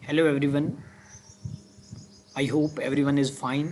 Hello everyone. I hope everyone is fine.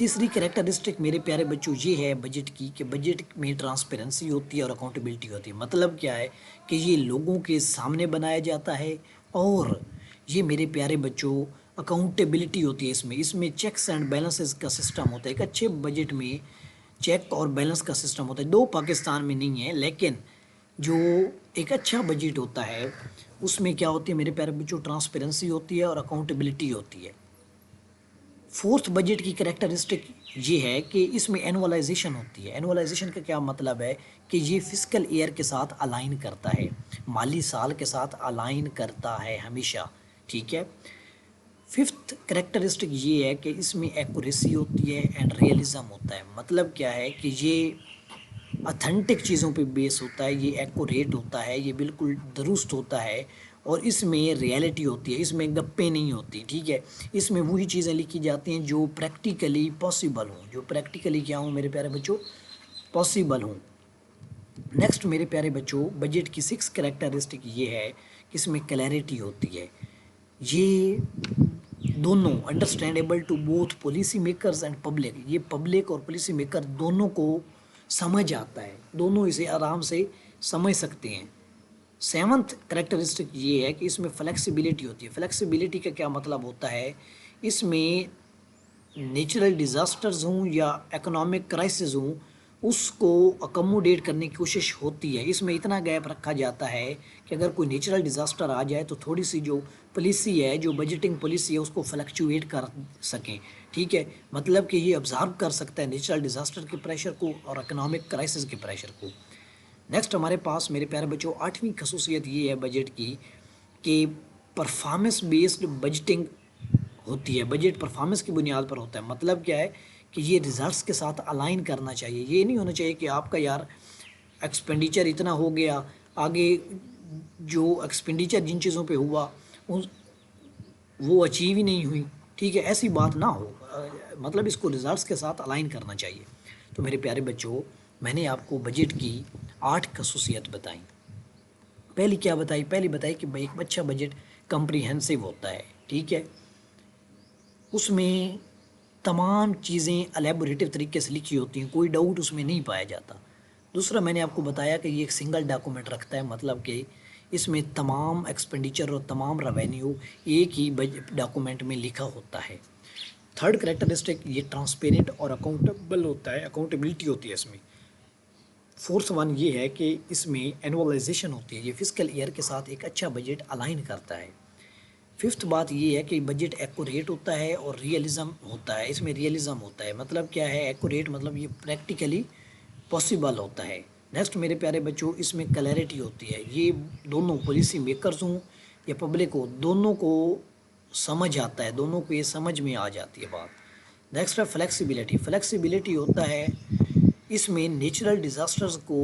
تیسری characteristic میرے پیارے بچوں یہ ہے بجٹ کی کہ بجٹ میں ٹرانسپیرنسی ہوتی ہے اور اکاؤنٹیبلٹی ہوتی ہے. مطلب کیا ہے کہ یہ لوگوں کے سامنے بنایا جاتا ہے اور یہ میرے پیارے بچوں اکاؤنٹیبلٹی ہوتی ہے. اس میں چیکس اینڈ بیلنسز کا سسٹم ہوتا ہے. ایک اچھے بجٹ میں چیک اور بیلنس کا سسٹم ہوتا ہے. دو پاکستان میں نہیں ہے، لیکن جو ایک اچھا بجٹ ہوتا ہے اس میں کیا ہوتی ہے میرے پیارے بچوں، ٹرانسپیرنسی ہوتی ہے اور اکاؤنٹیبلٹی ہوتی ہے. فورتھ بجٹ کی کریکٹرسٹک یہ ہے کہ اس میں اینولائزیشن ہوتی ہے. اینولائزیشن کا کیا مطلب ہے کہ یہ فسکل ایئر کے ساتھ الائن کرتا ہے، مالی سال کے ساتھ الائن کرتا ہے ہمیشہ. ٹھیک ہے. ففتھ کریکٹرسٹک یہ ہے کہ اس میں ایکوریسی ہوتی ہے اینڈ ریئلزم ہوتا ہے. مطلب کیا ہے کہ یہ اتھینٹک چیزوں پہ بیس ہوتا ہے، یہ ایکوریٹ ہوتا ہے، یہ بالکل درست ہوتا ہے اور اس میں ریئلٹی ہوتی ہے، اس میں گپیں نہیں ہوتی. ٹھیک ہے. اس میں وہی چیزیں لکھی جاتی ہیں جو پریکٹیکلی پاسبل ہوں، جو پریکٹیکلی کیا ہوں میرے پیارے بچوں، پاسبل ہوں. نیکسٹ میرے پیارے بچوں بجٹ کی سکس کریکٹرسٹک یہ ہے کہ اس میں کلیئرٹی ہوتی ہے. یہ دونوں understandable to both policy makers and public, یہ پبلک اور پالیسی میکر دونوں کو سمجھ آتا ہے، دونوں اسے آرام سے سمجھ سکتے ہیں. سیونتھ کریکٹرسٹک یہ ہے کہ اس میں فلیکسیبلٹی ہوتی ہے. فلیکسیبلٹی کا کیا مطلب ہوتا ہے، اس میں نیچرل ڈیزاسٹرز ہوں یا اکنامک کرائسس ہوں اس کو اکموڈیٹ کرنے کی کوشش ہوتی ہے. اس میں اتنا گیپ رکھا جاتا ہے کہ اگر کوئی نیچرل ڈیزاسٹر آ جائے تو تھوڑی سی جو پالیسی ہے، جو بجٹنگ پالیسی ہے، اس کو فلکچویٹ کر سکیں. ٹھیک ہے. مطلب کہ یہ ابزارو کر سکتا ہے نیچرل ڈیزاسٹر کے پریشر کو اور اکنامک کرائسس کے پریشر کو. نیکسٹ ہمارے پاس میرے پیارے بچوں آٹھویں خصوصیت یہ ہے بجٹ کی کہ پرفارمنس بیسڈ بجٹنگ ہوتی ہے. بجٹ پرفارمنس کی بنیاد پر ہوتا ہے. مطلب کیا ہے کہ یہ ریزلٹس کے ساتھ الائن کرنا چاہیے. یہ نہیں ہونا چاہیے کہ آپ کا یار ایکسپینڈیچر اتنا ہو گیا، آگے جو ایکسپینڈیچر جن چیزوں پہ ہوا وہ اچیو ہی نہیں ہوئی. ٹھیک ہے. ایسی بات نہ ہو، مطلب اس کو ریزلٹس کے ساتھ الائن کرنا چاہیے. تو میرے پیارے بچوں میں نے آپ کو بجٹ کی 8 خصوصیت بتائیں. پہلی کیا بتائی؟ پہلی بتائی کہ ایک اچھا بجٹ کمپریہنسو ہوتا ہے. ٹھیک ہے. اس میں تمام چیزیں الیبوریٹو طریقے سے لکھی ہوتی ہیں، کوئی ڈاؤٹ اس میں نہیں پایا جاتا. دوسرا میں نے آپ کو بتایا کہ یہ ایک سنگل ڈاکومنٹ رکھتا ہے، مطلب کہ اس میں تمام ایکسپینڈیچر اور تمام ریونیو ایک ہی ڈاکومنٹ میں لکھا ہوتا ہے. تھرڈ کریکٹرسٹک یہ ٹرانسپیرنٹ اور اکاؤنٹیبل ہوتا ہے، اکاؤنٹیبلٹی ہوتی ہے اس میں. فورتھ ون یہ ہے کہ اس میں اینولائزیشن ہوتی ہے، یہ فسکل ایئر کے ساتھ ایک اچھا بجٹ الائن کرتا ہے. ففتھ بات یہ ہے کہ بجٹ ایکوریٹ ہوتا ہے اور ریئلزم ہوتا ہے. اس میں ریئلزم ہوتا ہے، مطلب کیا ہے ایکوریٹ، مطلب یہ پریکٹیکلی پاسبل ہوتا ہے. نیکسٹ میرے پیارے بچوں اس میں کلیئرٹی ہوتی ہے. یہ دونوں پالیسی میکرز ہوں یا پبلک ہو، دونوں کو سمجھ آتا ہے، دونوں کو یہ سمجھ میں آ جاتی ہے بات. نیکسٹ ہے فلیکسیبلٹی. فلیکسیبلٹی ہوتا ہے اس میں نیچرل ڈیزاسٹرز کو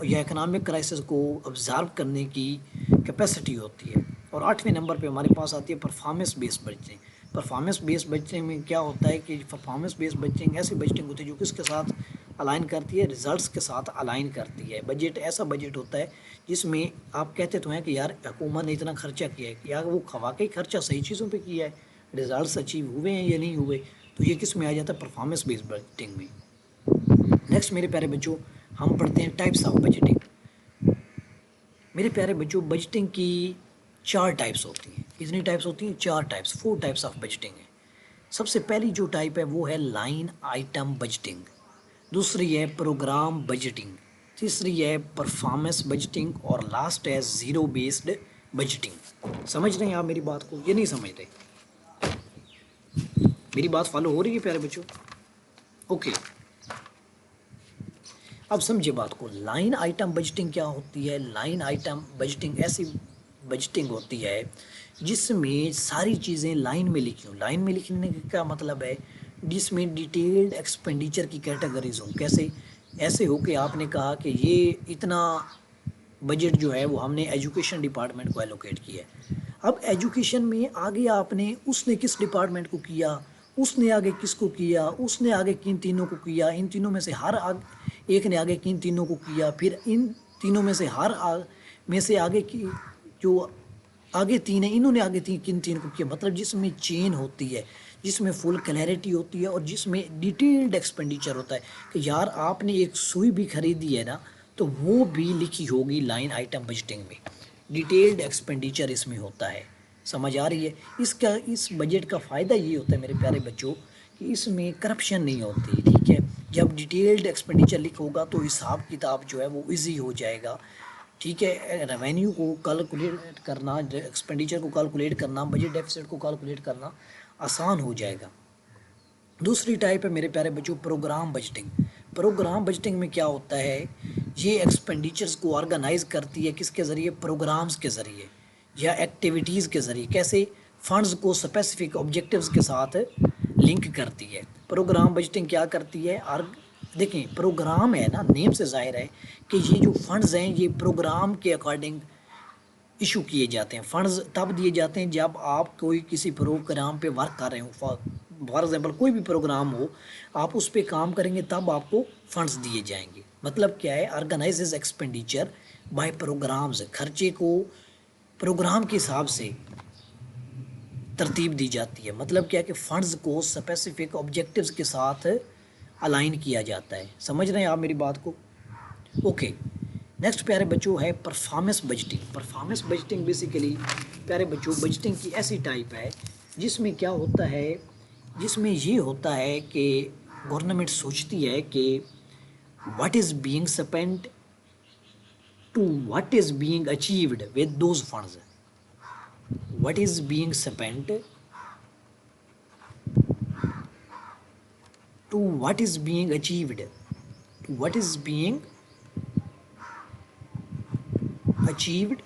یا اکنامک کرائسس کو ابزارو کرنے کی کیپیسٹی ہوتی ہے. اور 8ویں نمبر پہ ہمارے پاس آتی ہے performance base budgeting. Performance base budgeting میں کیا ہوتا ہے کہ پرفارمنس بیس بجٹنگ ایسی بجٹنگ ہوتی ہے جو کس کے ساتھ الائن کرتی ہے، ریزلٹس کے ساتھ الائن کرتی ہے. بجٹ ایسا بجٹ ہوتا ہے جس میں آپ کہتے تو ہیں کہ یار حکومت نے اتنا خرچہ کیا ہے، یا وہ واقعی خرچہ صحیح چیزوں پہ کیا ہے، ریزلٹس اچیو ہوئے ہیں یا نہیں ہوئے. تو یہ کس میں آ جاتا ہے؟ پرفارمنس بیس بجٹنگ میں. نیکسٹ میرے پیارے بچوں ہم پڑھتے ہیں ٹائپس آف بجٹنگ. میرے پیارے بچوں بجٹنگ کی 4 ٹائپس ہوتی ہیں. کتنی ٹائپس ہوتی ہیں؟ 4 ٹائپس، 4 ٹائپس آف بجٹنگ ہیں. سب سے پہلی جو ٹائپ ہے وہ ہے لائن آئٹم بجٹنگ. دوسری ہے پروگرام بجٹنگ. تیسری ہے پرفارمنس بجٹنگ. اور لاسٹ ہے زیرو بیسڈ بجٹنگ. سمجھ رہے ہیں آپ میری بات کو یہ نہیں سمجھ رہے؟ میری بات فالو ہو رہی ہے پیارے بچوں؟ اوکے. اب سمجھے بات کو. لائن آئٹم بجٹنگ کیا ہوتی ہے؟ لائن آئٹم بجٹنگ ایسی بجٹنگ ہوتی ہے جس میں ساری چیزیں لائن میں لکھی ہوں. لائن میں لکھنے کا کیا مطلب ہے؟ جس میں ڈیٹیلڈ ایکسپینڈیچر کی کیٹیگریز ہوں. کیسے؟ ایسے ہو کہ آپ نے کہا کہ یہ اتنا بجٹ جو ہے وہ ہم نے ایجوکیشن ڈپارٹمنٹ کو ایلوکیٹ کیا ہے. اب ایجوکیشن میں آگے آپ نے اس نے کس ڈپارٹمنٹ کو کیا، اس نے آگے کس کو کیا، اس نے آگے کن تینوں کو کیا، ان تینوں میں سے ہر ایک نے آگے کن تینوں کو کیا، پھر ان تینوں میں سے ہر میں سے آگے کی جو آگے 3 ہیں انہوں نے آگے کن تین کو کیا. مطلب جس میں چین ہوتی ہے، جس میں فل کلیئرٹی ہوتی ہے اور جس میں ڈیٹیلڈ ایکسپینڈیچر ہوتا ہے کہ یار آپ نے ایک سوئی بھی خریدی ہے نا تو وہ بھی لکھی ہوگی لائن آئٹم بجٹنگ میں، ڈیٹیلڈ ایکسپینڈیچر اس میں ہوتا ہے. سمجھ آ رہی ہے؟ اس بجٹ کا فائدہ یہ ہوتا ہے میرے پیارے بچوں کہ اس میں کرپشن نہیں ہوتی. ٹھیک ہے، جب ڈیٹیلڈ ایکسپینڈیچر لکھ ہوگا تو حساب کتاب جو ہے وہ ایزی ہو جائے گا. ٹھیک ہے، ریونیو کو کیلکولیٹ کرنا، ایکسپینڈیچر کو کیلکولیٹ کرنا، بجٹ ڈیفیسٹ کو کیلکولیٹ کرنا آسان ہو جائے گا. دوسری ٹائپ ہے میرے پیارے بچوں پروگرام بجٹنگ. پروگرام بجٹنگ میں کیا ہوتا ہے، یہ ایکسپینڈیچرز کو آرگنائز کرتی ہے کس کے ذریعے، پروگرامز کے ذریعے یا ایکٹیویٹیز کے ذریعے. کیسے؟ فنڈز کو اسپیسیفک آبجیکٹیوز کے ساتھ لنک کرتی ہے. پروگرام بجٹنگ کیا کرتی ہے؟ دیکھیں پروگرام ہے نا، نیم سے ظاہر ہے کہ یہ جو فنڈز ہیں یہ پروگرام کے اکارڈنگ ایشو کیے جاتے ہیں. فنڈز تب دیے جاتے ہیں جب آپ کوئی کسی پروگرام پہ ورک کر رہے ہوں. فار ایگزامپل کوئی بھی پروگرام ہو، آپ اس پہ کام کریں گے تب آپ کو فنڈز دیے جائیں گے. مطلب کیا ہے؟ Organises expenditure by programmes. خرچے کو پروگرام کے حساب سے ترتیب دی جاتی ہے. مطلب کیا ہے کہ فنڈز کو اسپیسیفک آبجیکٹیوز کے ساتھ الائن کیا جاتا ہے. سمجھ رہے ہیں آپ میری بات کو؟ اوکے. نیکسٹ پیارے بچوں ہے performance budgeting. Performance budgeting basically پیارے بچوں بجٹنگ کی ایسی ٹائپ ہے جس میں کیا ہوتا ہے، جس میں یہ ہوتا ہے کہ گورنمنٹ سوچتی ہے کہ what is being spent to what is being achieved with those funds. What is being spent to what is being achieved to what is being achieved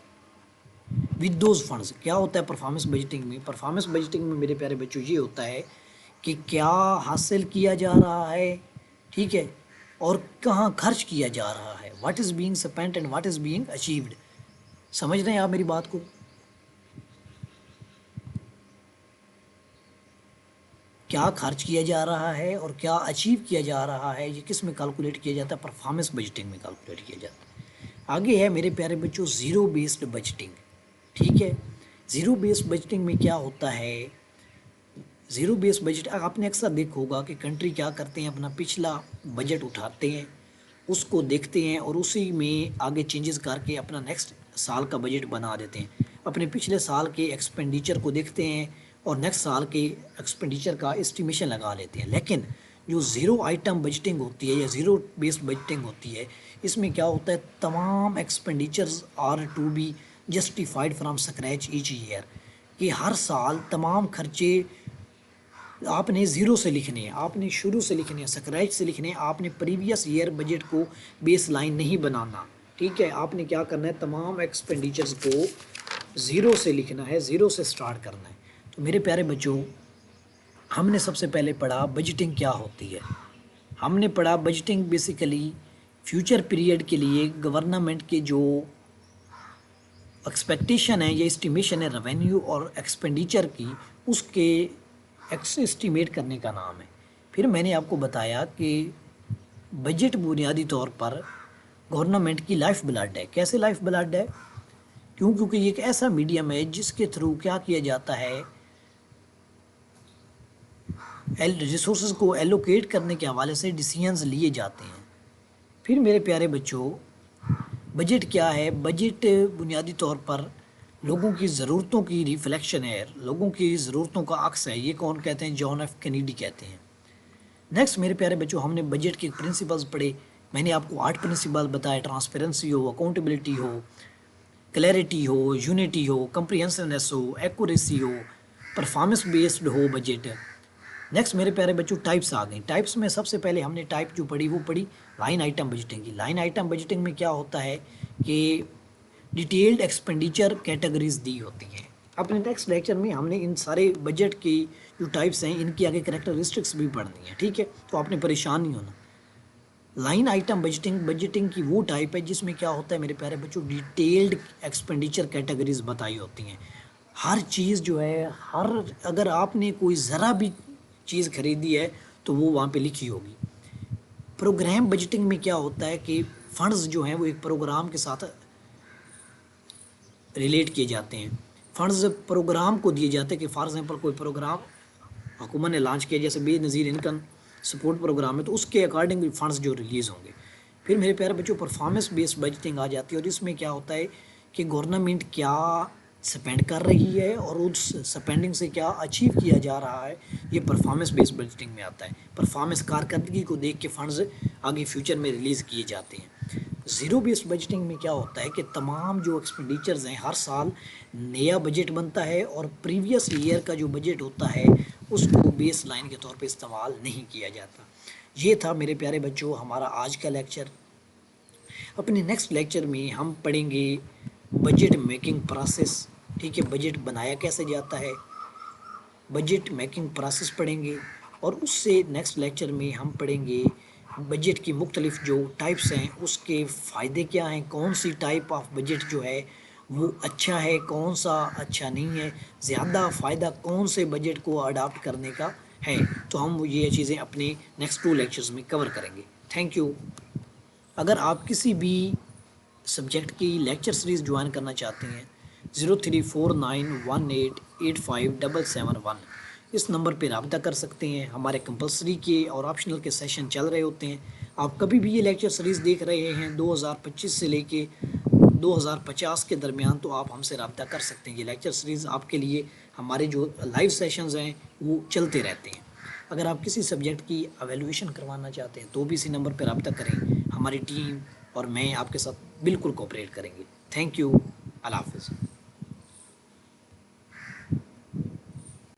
with those funds. کیا ہوتا ہے پرفارمنس بجٹنگ میں؟ Performance budgeting میں میرے پیارے بچوں یہ ہوتا ہے کہ کیا حاصل کیا جا رہا ہے، ٹھیک ہے، اور کہاں خرچ کیا جا رہا ہے. What is being spent and what is being achieved. سمجھ رہے ہیں آپ میری بات کو؟ کیا خرچ کیا جا رہا ہے اور کیا اچیو کیا جا رہا ہے، یہ کس میں کیلکولیٹ کیا جاتا ہے؟ پرفارمنس بجٹنگ میں کیلکولیٹ کیا جاتا ہے. آگے ہے میرے پیارے بچوں زیرو بیسڈ بجٹنگ. ٹھیک ہے، زیرو بیسڈ بجٹنگ میں کیا ہوتا ہے؟ زیرو بیس بجٹ آپ نے اکثر دیکھا ہوگا کہ کنٹری کیا کرتے ہیں، اپنا پچھلا بجٹ اٹھاتے ہیں، اس کو دیکھتے ہیں اور اسی میں آگے چینجز کر کے اپنا نیکسٹ سال کا بجٹ بنا دیتے ہیں. اپنے پچھلے سال کے ایکسپینڈیچر کو دیکھتے ہیں اور نیکسٹ سال کے ایکسپینڈیچر کا اسٹیمیشن لگا لیتے ہیں. لیکن جو زیرو آئٹم بجٹنگ ہوتی ہے یا زیرو بیس بجٹنگ ہوتی ہے، اس میں کیا ہوتا ہے، تمام expenditures are to be justified from scratch each year. کہ ہر سال تمام خرچے آپ نے زیرو سے لکھنے ہیں، آپ نے شروع سے لکھنے ہیں، اسکریچ سے لکھنے ہیں. آپ نے پریویس ایئر بجٹ کو بیس لائن نہیں بنانا. ٹھیک ہے، آپ نے کیا کرنا ہے، تمام ایکسپینڈیچرز کو زیرو سے لکھنا ہے، زیرو سے سٹارٹ کرنا ہے. تو میرے پیارے بچوں ہم نے سب سے پہلے پڑھا بجٹنگ کیا ہوتی ہے. ہم نے پڑھا بجٹنگ بیسیکلی فیوچر پیریڈ کے لیے گورنمنٹ کے جو ایکسپیکٹیشن ہے یا اسٹیمیشن ہے ریونیو اور ایکسپینڈیچر کی، اس کے اسٹیمیٹ کرنے کا نام ہے. پھر میں نے آپ کو بتایا کہ بجٹ بنیادی طور پر گورنمنٹ کی لائف بلڈ ہے. کیسے لائف بلڈ ہے؟ کیونکہ یہ ایک ایسا میڈیم ہے جس کے تھرو کیا کیا جاتا ہے، ریسورسز کو ایلوکیٹ کرنے کے حوالے سے ڈیسیژنز لیے جاتے ہیں. پھر میرے پیارے بچوں بجٹ کیا ہے؟ بجٹ بنیادی طور پر لوگوں کی ضرورتوں کی ریفلیکشن ہے، لوگوں کی ضرورتوں کا عکس ہے. یہ کون کہتے ہیں؟ جان ایف کینیڈی کہتے ہیں. نیکسٹ میرے پیارے بچوں ہم نے بجٹ کے پرنسپلز پڑھے. میں نے آپ کو 8 پرنسپل بتائے، ٹرانسپیرنسی ہو، اکاؤنٹیبلٹی ہو، کلیئرٹی ہو، یونٹی ہو، کمپریہنسونیس ہو، ایکوریسی ہو، پرفارمنس بیسڈ ہو بجٹ. نیکسٹ میرے پیارے بچوں ٹائپس آ گئیں. ٹائپس میں سب سے پہلے ہم نے ٹائپ جو پڑھی وہ پڑھی لائن آئٹم بجٹنگ کی. لائن آئٹم بجٹنگ میں کیا ہوتا ہے کہ ڈیٹیلڈ ایکسپینڈیچر کیٹیگریز دی ہوتی ہیں. اپنے نیکسٹ لیکچر میں ہم نے ان سارے بجٹ کی جو ٹائپس ہیں ان کی آگے کریکٹرسٹکس بھی پڑھنی ہیں. ٹھیک ہے، تو آپ نے پریشان نہیں ہونا. لائن آئٹم بجٹنگ کی وہ ٹائپ ہے جس میں کیا ہوتا ہے میرے پیارے بچوں، ڈیٹیلڈ ایکسپینڈیچر کیٹیگریز بتائی ہوتی ہیں. ہر چیز جو ہے، اگر آپ نے کوئی ذرا بھی چیز خریدی ہے تو وہ وہاں پہ لکھی ہوگی. پروگرام بجٹنگ میں کیا ہوتا ہے کہ فنڈز جو ہیں وہ ایک پروگرام کے ساتھ ریلیٹ کیے جاتے ہیں. فنڈز پروگرام کو دیے جاتے ہیں کہ فار ایگزامپل کوئی پروگرام حکومت نے لانچ کیا جیسے بے نظیر انکم سپورٹ پروگرام ہے، تو اس کے اکارڈنگ فنڈز جو ریلیز ہوں گے. پھر میرے پیارے بچوں پرفارمنس بیس بجٹنگ آ جاتی ہے، اور اس میں کیا ہوتا ہے کہ گورنمنٹ کیا سپینڈ کر رہی ہے اور اس سپینڈنگ سے کیا اچیو کیا جا رہا ہے، یہ پرفارمنس بیس بجٹنگ میں آتا ہے. پرفارمنس کارکردگی کو دیکھ کے فنڈز آگے فیوچر میں ریلیز کیے جاتے ہیں. زیرو بیس بجٹنگ میں کیا ہوتا ہے کہ تمام جو ایکسپینڈیچرز ہیں ہر سال نیا بجٹ بنتا ہے، اور پریویس ایئر کا جو بجٹ ہوتا ہے اس کو بیس لائن کے طور پہ استعمال نہیں کیا جاتا. یہ تھا میرے پیارے بچوں ہمارا آج کا لیکچر. اپنے نیکسٹ لیکچر میں ہم پڑھیں گے بجٹ میکنگ پروسیس. ٹھیک ہے، بجٹ بنایا کیسے جاتا ہے، بجٹ میکنگ پروسیس پڑھیں گے. اور اس سے نیکسٹ لیکچر میں ہم پڑھیں گے بجٹ کی مختلف جو ٹائپس ہیں اس کے فائدے کیا ہیں، کون سی ٹائپ آف بجٹ جو ہے وہ اچھا ہے، کون سا اچھا نہیں ہے، زیادہ فائدہ کون سے بجٹ کو اڈاپٹ کرنے کا ہے. تو ہم یہ چیزیں اپنے نیکسٹ 2 لیکچرز میں کور کریں گے. Thank you. اگر آپ کسی بھی سبجیکٹ کی لیکچر سیریز جوائن کرنا چاہتے ہیں 034918857771 اس نمبر پہ رابطہ کر سکتے ہیں. ہمارے کمپلسری کے اور آپشنل کے سیشن چل رہے ہوتے ہیں. آپ کبھی بھی یہ لیکچر سیریز دیکھ رہے ہیں 2025 سے لے کے 2050 کے درمیان تو آپ ہم سے رابطہ کر سکتے ہیں. یہ لیکچر سیریز آپ کے لیے ہمارے جو لائیو سیشنز ہیں وہ چلتے رہتے ہیں. اگر آپ کسی سبجیکٹ کی ایویلویشن کروانا چاہتے ہیں تو بھی اسی نمبر پہ رابطہ کریں. ہماری ٹیم اور میں آپ کے ساتھ بالکل کوآپریٹ کریں گے. Thank you. اللہ حافظ.